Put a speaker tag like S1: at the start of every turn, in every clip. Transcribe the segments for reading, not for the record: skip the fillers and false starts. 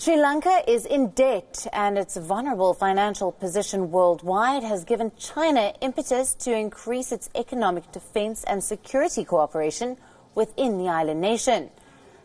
S1: Sri Lanka is in debt, and its vulnerable financial position worldwide has given China impetus to increase its economic defense and security cooperation within the island nation.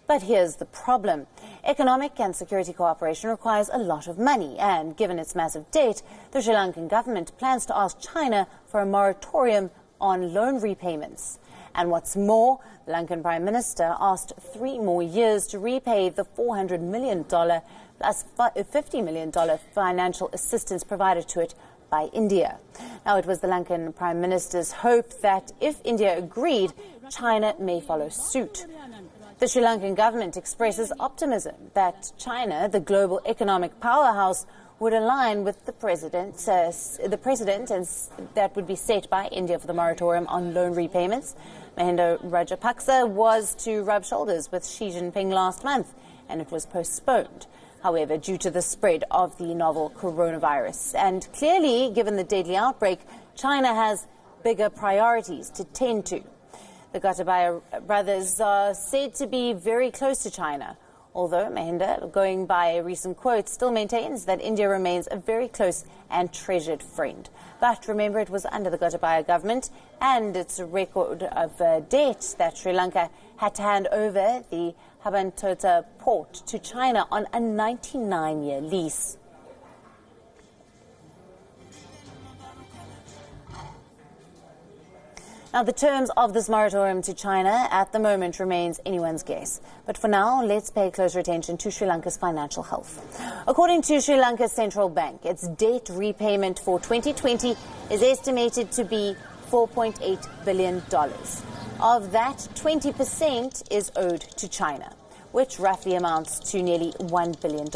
S1: But here's the problem. Economic and security cooperation requires a lot of money, and given its massive debt, the Sri Lankan government plans to ask China for a moratorium on loan repayments. And what's more, the Lankan Prime Minister asked 3 more years to repay the $400 million plus $50 million financial assistance provided to it by India. Now, it was the Lankan Prime Minister's hope that if India agreed, China may follow suit. The Sri Lankan government expresses optimism that China, the global economic powerhouse, would align with the president and that would be set by India for the moratorium on loan repayments. Mahinda Rajapaksa was to rub shoulders with Xi Jinping last month, and it was postponed, however, due to the spread of the novel coronavirus. And clearly, given the deadly outbreak, China has bigger priorities to tend to. The Gotabaya brothers are said to be very close to China, although Mahinda, going by a recent quote, still maintains that India remains a very close and treasured friend. But remember, it was under the Gotabaya government and its record of debt that Sri Lanka had to hand over the Hambantota port to China on a 99-year lease. Now, the terms of this moratorium to China at the moment remains anyone's guess. But for now, let's pay closer attention to Sri Lanka's financial health. According to Sri Lanka's central bank, its debt repayment for 2020 is estimated to be $4.8 billion. Of that, 20% is owed to China, which roughly amounts to nearly $1 billion.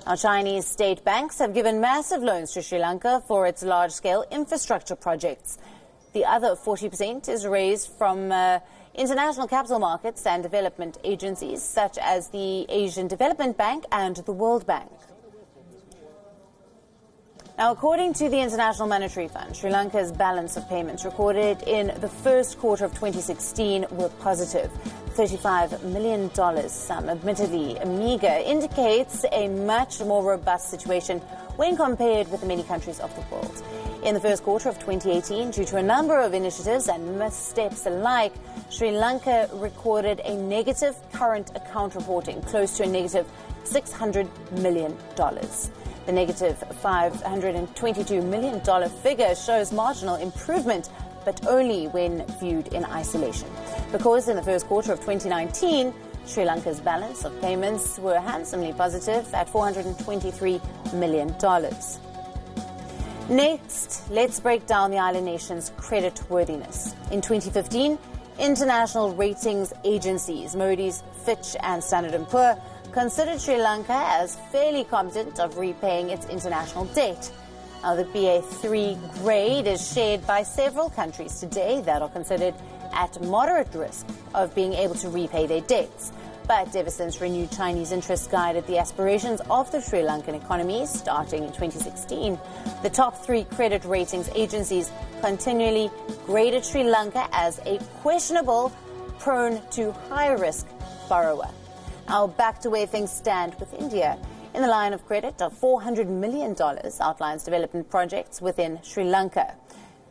S1: Now, Chinese state banks have given massive loans to Sri Lanka for its large-scale infrastructure projects. The other 40% is raised from international capital markets and development agencies such as the Asian Development Bank and the World Bank. Now, according to the International Monetary Fund, Sri Lanka's balance of payments recorded in the first quarter of 2016 were positive. $35 million, some admittedly meager, indicates a much more robust situation when compared with the many countries of the world. In the first quarter of 2018, due to a number of initiatives and missteps alike, Sri Lanka recorded a negative current account reporting, close to a negative $600 million. The negative $522 million figure shows marginal improvement, but only when viewed in isolation. Because in the first quarter of 2019, Sri Lanka's balance of payments were handsomely positive at $423 million. Next, let's break down the island nation's creditworthiness. In 2015, international ratings agencies Moody's, Fitch and Standard & Poor considered Sri Lanka as fairly competent of repaying its international debt. Now, the BA3 grade is shared by several countries today that are considered at moderate risk of being able to repay their debts. But ever since renewed Chinese interests guided the aspirations of the Sri Lankan economy starting in 2016, the top 3 credit ratings agencies continually graded Sri Lanka as a questionable, prone to high-risk borrower. Now, back to where things stand with India. In the line of credit of $400 million outlines development projects within Sri Lanka.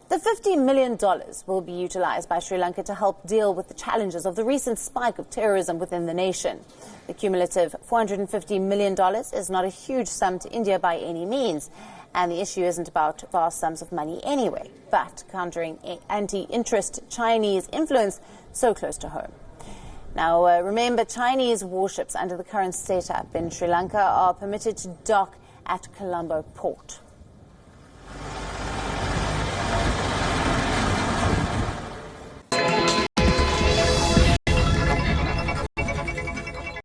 S1: The $50 million will be utilized by Sri Lanka to help deal with the challenges of the recent spike of terrorism within the nation. The cumulative $450 million is not a huge sum to India by any means, and the issue isn't about vast sums of money anyway, but countering anti-interest Chinese influence so close to home. Now, remember, Chinese warships under the current setup in Sri Lanka are permitted to dock at Colombo port.